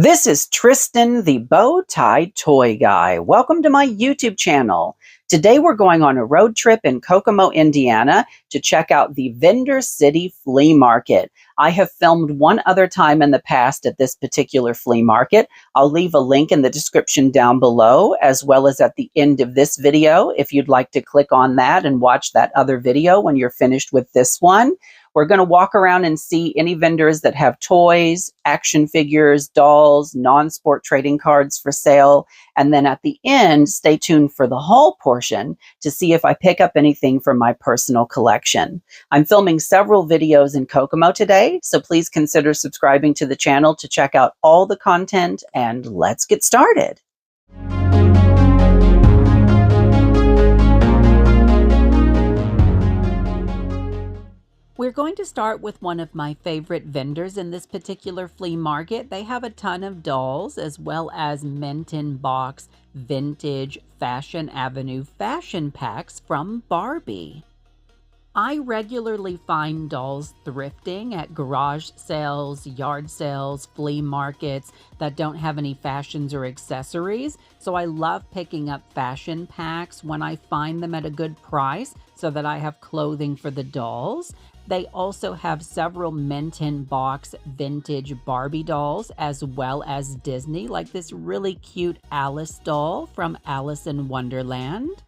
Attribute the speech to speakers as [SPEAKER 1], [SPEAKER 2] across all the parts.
[SPEAKER 1] This is Tristan, the bow tie toy guy. Welcome to my YouTube channel. Today we're going on a road trip in Kokomo, Indiana to check out the Vendor City Flea Market. I have filmed one other time in the past at this particular flea market. I'll leave a link in the description down below, as well as at the end of this video if you'd like to click on that and watch that other video when you're finished with this one. We're going to walk around and see any vendors that have toys, action figures, dolls, non-sport trading cards for sale. And then at the end, stay tuned for the haul portion to see if I pick up anything from my personal collection. I'm filming several videos in Kokomo today, so please consider subscribing to the channel to check out all the content, and let's get started. We're going to start with one of my favorite vendors in this particular flea market. They have a ton of dolls as well as mint-in-box vintage Fashion Avenue fashion packs from Barbie. I regularly find dolls thrifting at garage sales, yard sales, flea markets that don't have any fashions or accessories. So I love picking up fashion packs when I find them at a good price so that I have clothing for the dolls. They also have several mint-in-box vintage Barbie dolls as well as Disney, like this really cute Alice doll from Alice in Wonderland.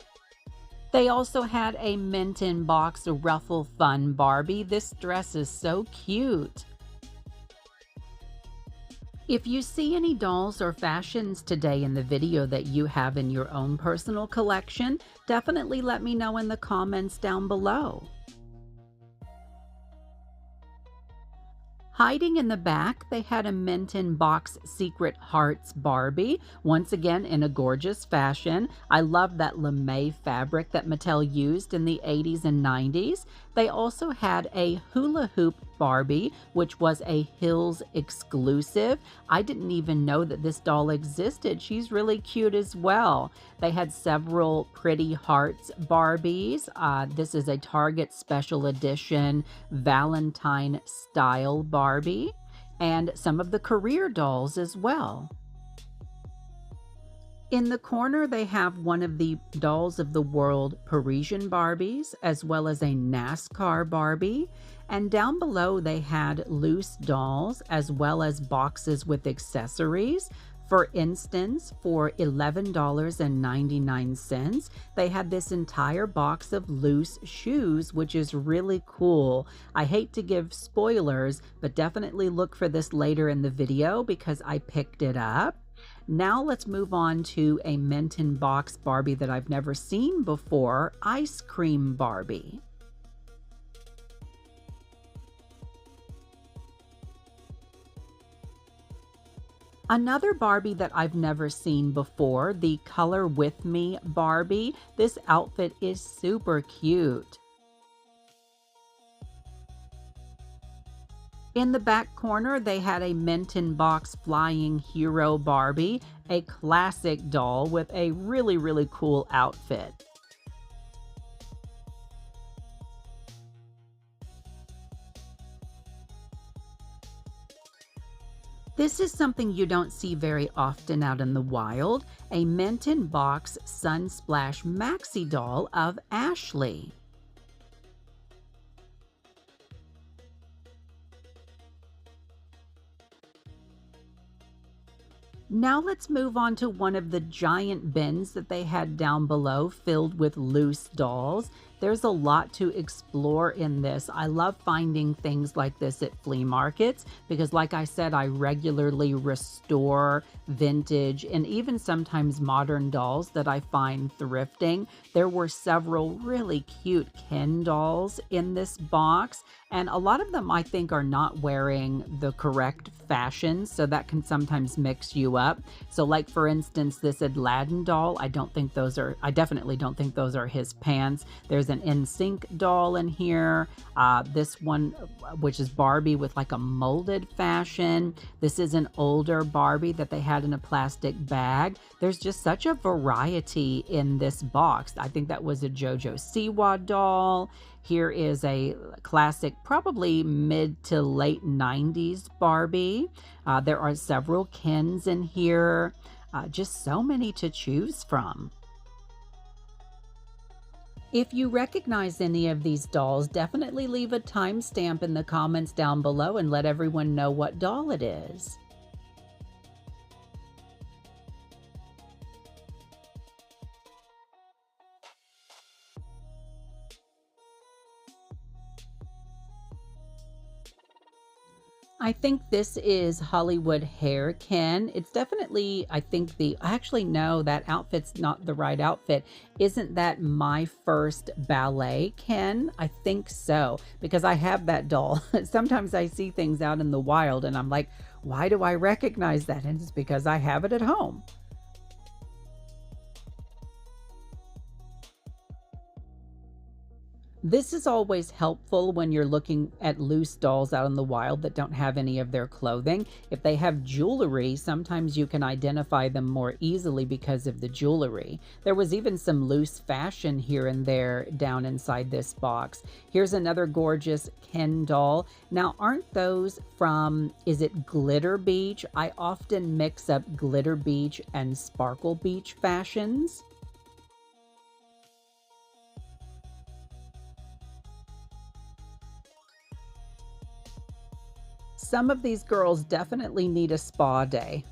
[SPEAKER 1] They also had a mint-in-box Ruffle Fun Barbie. This dress is so cute. If you see any dolls or fashions today in the video that you have in your own personal collection, definitely let me know in the comments down below. Hiding in the back, they had a mint-in-box Secret Hearts Barbie, once again in a gorgeous fashion. I love that lame fabric that Mattel used in the 80s and 90s. They also had a hula hoop Barbie, which was a Hills exclusive. I didn't even know that this doll existed. She's really cute as well. They had several Pretty Hearts Barbies. This is a Target special edition Valentine style Barbie, and some of the career dolls as well. In the corner, they have one of the Dolls of the World Parisian Barbies, as well as a NASCAR Barbie. And down below, they had loose dolls, as well as boxes with accessories. For instance, for $11.99, they had this entire box of loose shoes, which is really cool. I hate to give spoilers, but definitely look for this later in the video because I picked it up. Now let's move on to a mint-in-box Barbie that I've never seen before, Ice Cream Barbie. Another Barbie that I've never seen before, the Color With Me Barbie. This outfit is super cute. In the back corner, they had a mint-in-box Flying Hero Barbie, a classic doll with a really cool outfit. This is something you don't see very often out in the wild, a mint-in-box Sunsplash Maxi doll of Ashley. Now let's move on to one of the giant bins that they had down below filled with loose dolls. There's a lot to explore in this. I love finding things like this at flea markets because, like I said, I regularly restore vintage and even sometimes modern dolls that I find thrifting. There were several really cute Ken dolls in this box, and a lot of them I think are not wearing the correct fashion, so that can sometimes mix you up. So like for instance, this Aladdin doll, I definitely don't think those are his pants. There's an NSYNC doll in here. This one, which is Barbie with like a molded fashion. This is an older Barbie that they had in a plastic bag. There's just such a variety in this box. I think that was a JoJo Siwa doll. Here is a classic, probably mid to late 90s Barbie. There are several Kens in here. Just so many to choose from. If you recognize any of these dolls, definitely leave a timestamp in the comments down below and let everyone know what doll it is. I think this is Hollywood Hair Ken. It's definitely, I think actually no, that outfit's not the right outfit. Isn't that My First Ballet Ken? I think so, because I have that doll. Sometimes I see things out in the wild and I'm like, why do I recognize that? And it's because I have it at home. This is always helpful when you're looking at loose dolls out in the wild that don't have any of their clothing. If they have jewelry, sometimes you can identify them more easily because of the jewelry. There was even some loose fashion here and there down inside this box. Here's another gorgeous Ken doll. Now, aren't those from, is it Glitter Beach? I often mix up Glitter Beach and Sparkle Beach fashions. Some of these girls definitely need a spa day.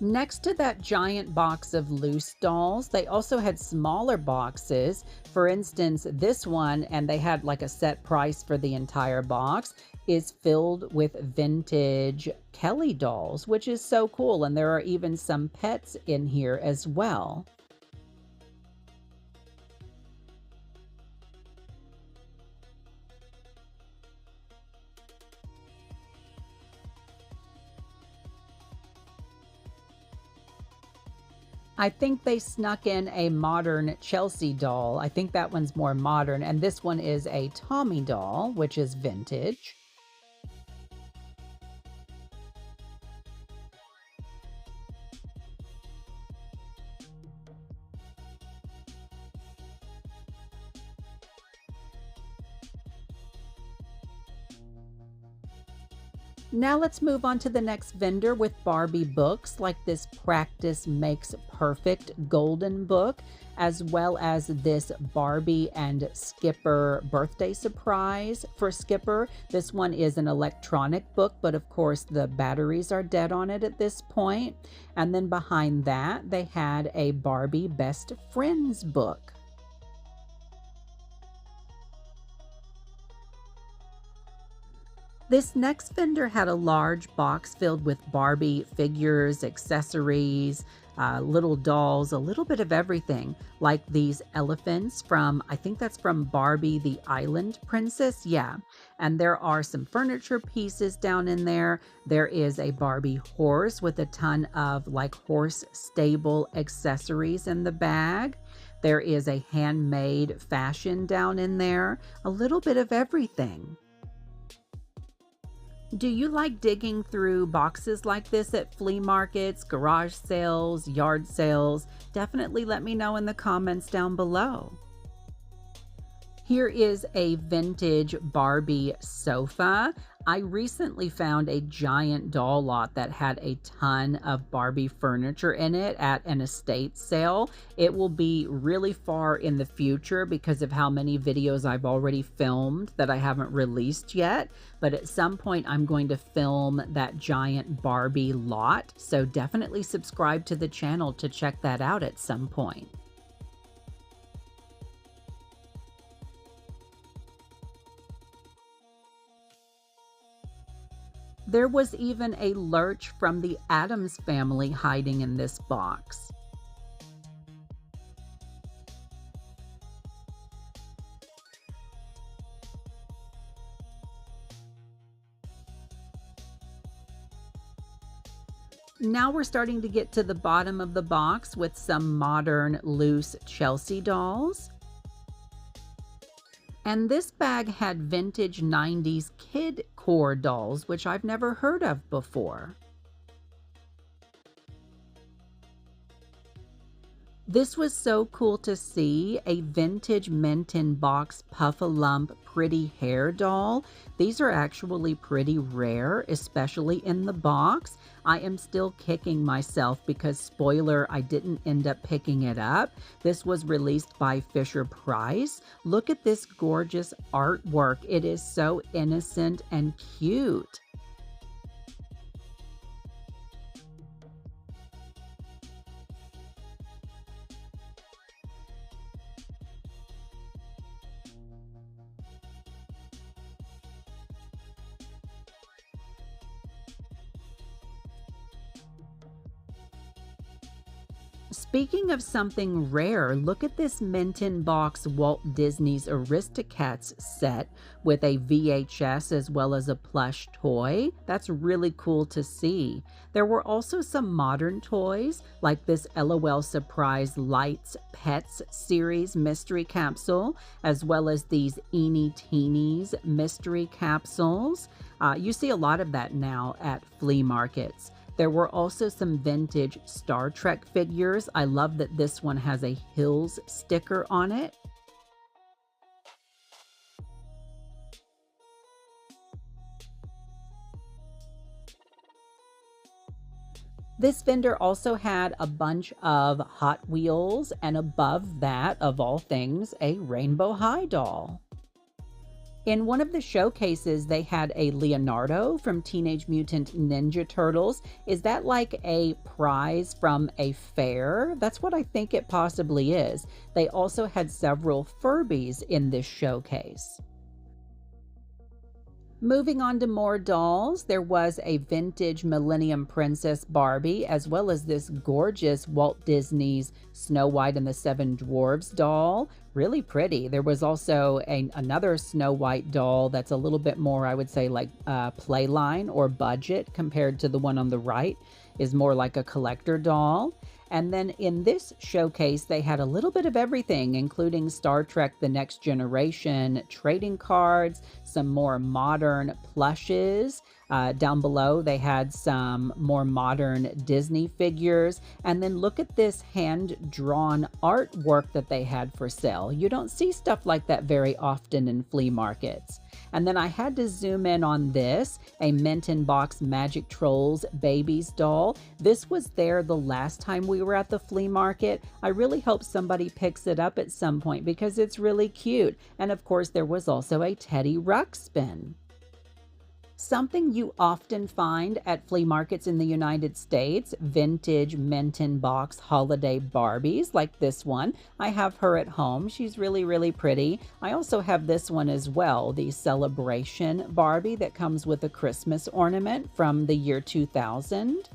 [SPEAKER 1] Next to that giant box of loose dolls, they also had smaller boxes. For instance, this one, and they had like a set price for the entire box, is filled with vintage Kelly dolls, which is so cool. And there are even some pets in here as well. I think they snuck in a modern Chelsea doll. I think that one's more modern, and this one is a Tommy doll, which is vintage. Now let's move on to the next vendor with Barbie books, like this Practice Makes Perfect golden book, as well as this Barbie and Skipper birthday surprise for Skipper. This one is an electronic book, but of course the batteries are dead on it at this point. And then behind that, they had a Barbie Best Friends book. This next vendor had a large box filled with Barbie figures, accessories, little dolls, a little bit of everything, like these elephants from, I think that's from Barbie the Island Princess. Yeah. And there are some furniture pieces down in there. There is a Barbie horse with a ton of like horse stable accessories in the bag. There is a handmade fashion down in there, a little bit of everything. Do you like digging through boxes like this at flea markets, garage sales, yard sales? Definitely let me know in the comments down below. Here is a vintage Barbie sofa. I recently found a giant doll lot that had a ton of Barbie furniture in it at an estate sale. It will be really far in the future because of how many videos I've already filmed that I haven't released yet. But at some point, I'm going to film that giant Barbie lot. So definitely subscribe to the channel to check that out at some point. There was even a Lurch from the Addams Family hiding in this box. Now we're starting to get to the bottom of the box with some modern loose Chelsea dolls. And this bag had vintage 90s kid core dolls, which I've never heard of before. This was so cool to see, a vintage mint in box Puff-A-Lump pretty hair doll. These are actually pretty rare, especially in the box. I am still kicking myself because, spoiler, I didn't end up picking it up. This was released by Fisher-Price. Look at this gorgeous artwork. It is so innocent and cute. Speaking of something rare, look at this mint in box Walt Disney's Aristocats set with a VHS as well as a plush toy. That's really cool to see. There were also some modern toys like this LOL Surprise Lights Pets series mystery capsule, as well as these Eeny Teenies mystery capsules. You see a lot of that now at flea markets. There were also some vintage Star Trek figures. I love that this one has a Hills sticker on it. This vendor also had a bunch of Hot Wheels, and above that, of all things, a Rainbow High doll. In one of the showcases, they had a Leonardo from Teenage Mutant Ninja Turtles. Is that like a prize from a fair? That's what I think it possibly is. They also had several Furbies in this showcase. Moving on to more dolls, there was a vintage Millennium Princess Barbie, as well as this gorgeous Walt Disney's Snow White and the Seven Dwarfs doll. Really pretty. There was also another Snow White doll that's a little bit more, I would say, like playline or budget compared to the one on the right, is more like a collector doll. And then in this showcase, they had a little bit of everything, including Star Trek The Next Generation trading cards, some more modern plushes. Down below, they had some more modern Disney figures. And then look at this hand-drawn artwork that they had for sale. You don't see stuff like that very often in flea markets. And then I had to zoom in on this, a mint in box Magic Trolls Babies doll. This was there the last time we were at the flea market. I really hope somebody picks it up at some point because it's really cute. And of course, there was also a Teddy Ruxpin. Something you often find at flea markets in the United States, vintage mint in box holiday Barbies like this one. I have her at home. She's really, really pretty. I also have this one as well, the Celebration Barbie that comes with a Christmas ornament from the year 2000.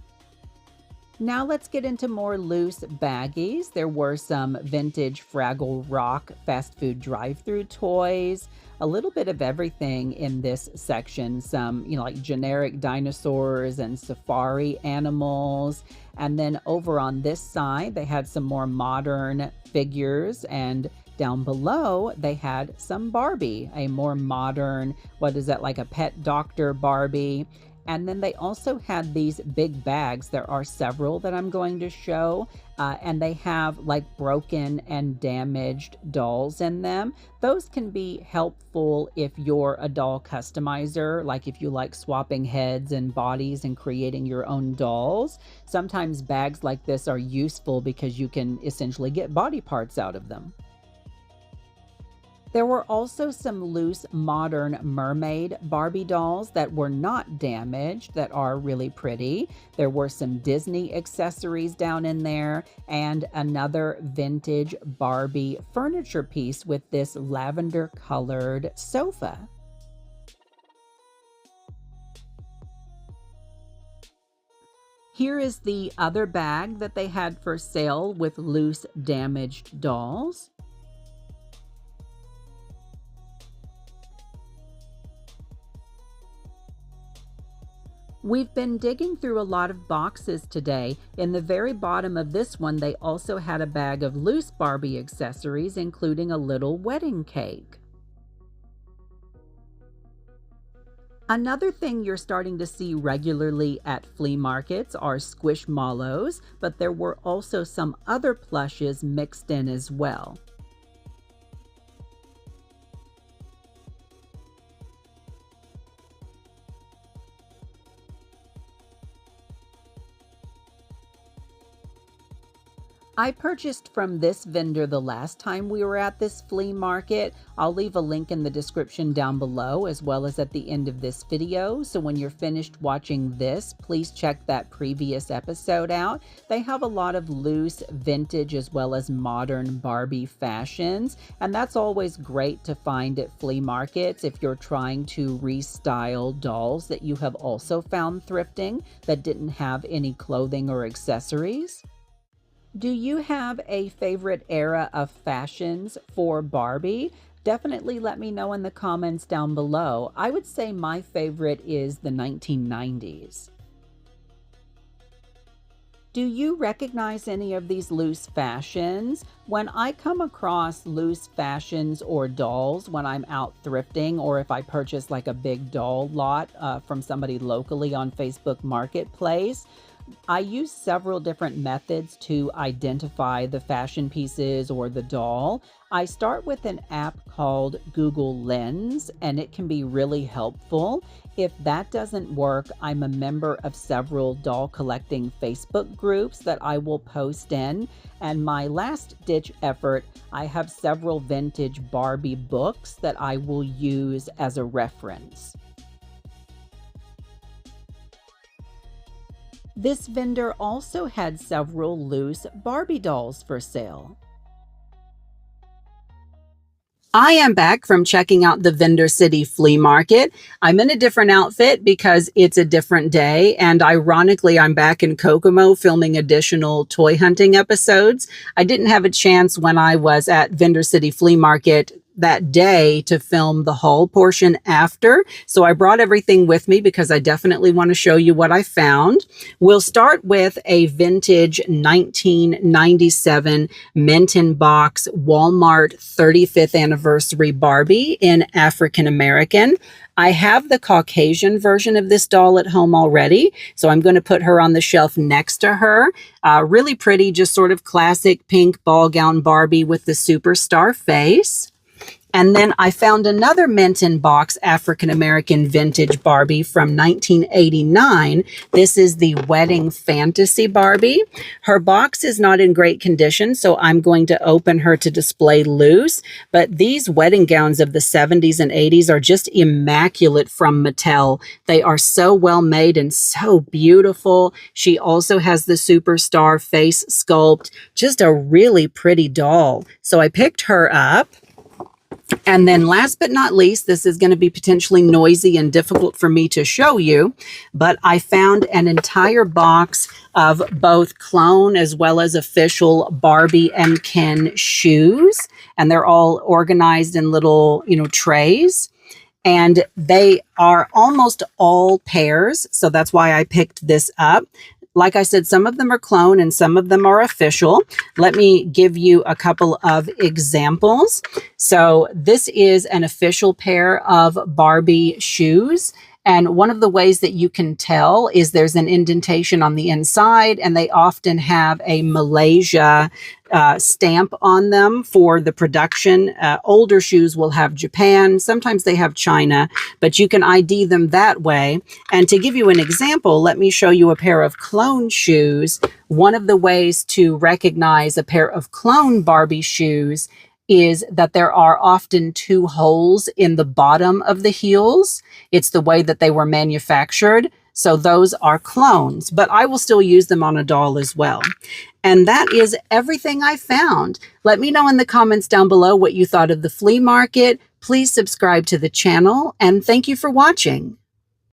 [SPEAKER 1] Now let's get into more loose baggies. There were some vintage Fraggle Rock fast food drive-through toys, a little bit of everything in this section. Some, like generic dinosaurs and safari animals. And then over on this side, they had some more modern figures, and down below, they had some Barbie, a more modern, what is that, like a pet doctor Barbie. And then they also had these big bags. There are several that I'm going to show, and they have like broken and damaged dolls in them. Those can be helpful if you're a doll customizer, like if you like swapping heads and bodies and creating your own dolls. Sometimes bags like this are useful because you can essentially get body parts out of them. There were also some loose modern mermaid Barbie dolls that were not damaged, that are really pretty. There were some Disney accessories down in there, and another vintage Barbie furniture piece with this lavender colored sofa. Here is the other bag that they had for sale with loose damaged dolls. We've been digging through a lot of boxes today. In the very bottom of this one, they also had a bag of loose Barbie accessories, including a little wedding cake. Another thing you're starting to see regularly at flea markets are squishmallows, but there were also some other plushes mixed in as well. I purchased from this vendor the last time we were at this flea market. I'll leave a link in the description down below as well as at the end of this video. So when you're finished watching this, please check that previous episode out. They have a lot of loose, vintage, as well as modern Barbie fashions. And that's always great to find at flea markets if you're trying to restyle dolls that you have also found thrifting that didn't have any clothing or accessories. Do you have a favorite era of fashions for Barbie? Definitely let me know in the comments down below. I would say my favorite is the 1990s. Do you recognize any of these loose fashions? When I come across loose fashions or dolls when I'm out thrifting, or if I purchase like a big doll lot from somebody locally on Facebook Marketplace, I use several different methods to identify the fashion pieces or the doll. I start with an app called Google Lens, and it can be really helpful. If that doesn't work, I'm a member of several doll collecting Facebook groups that I will post in. And my last ditch effort, I have several vintage Barbie books that I will use as a reference. This vendor also had several loose Barbie dolls for sale. I am back from checking out the Vendor City Flea Market. I'm in a different outfit because it's a different day, and ironically, I'm back in Kokomo filming additional toy hunting episodes. I didn't have a chance when I was at Vendor City Flea Market that day to film the haul portion after. So I brought everything with me because I definitely want to show you what I found. We'll start with a vintage 1997 mint in box Walmart 35th anniversary Barbie in African American. I have the Caucasian version of this doll at home already, so I'm going to put her on the shelf next to her. Really pretty, just sort of classic pink ball gown Barbie with the superstar face. And then I found another mint in box African-American vintage Barbie from 1989. This is the Wedding Fantasy Barbie. Her box is not in great condition, so I'm going to open her to display loose. But these wedding gowns of the 70s and 80s are just immaculate from Mattel. They are so well made and so beautiful. She also has the superstar face sculpt. Just a really pretty doll. So I picked her up. And then last but not least, this is going to be potentially noisy and difficult for me to show you, but I found an entire box of both clone as well as official Barbie and Ken shoes. And they're all organized in little, trays. And they are almost all pairs. So that's why I picked this up. Like I said, some of them are clone and some of them are official. Let me give you a couple of examples. So this is an official pair of Barbie shoes. And one of the ways that you can tell is there's an indentation on the inside, and they often have a Malaysia stamp on them for the production. Older shoes will have Japan. Sometimes they have China, but you can ID them that way. And to give you an example, let me show you a pair of clone shoes. One of the ways to recognize a pair of clone Barbie shoes is that there are often two holes in the bottom of the heels. It's the way that they were manufactured. So those are clones, but I will still use them on a doll as well. And that is everything I found. Let me know in the comments down below what you thought of the flea market. Please subscribe to the channel, and thank you for watching.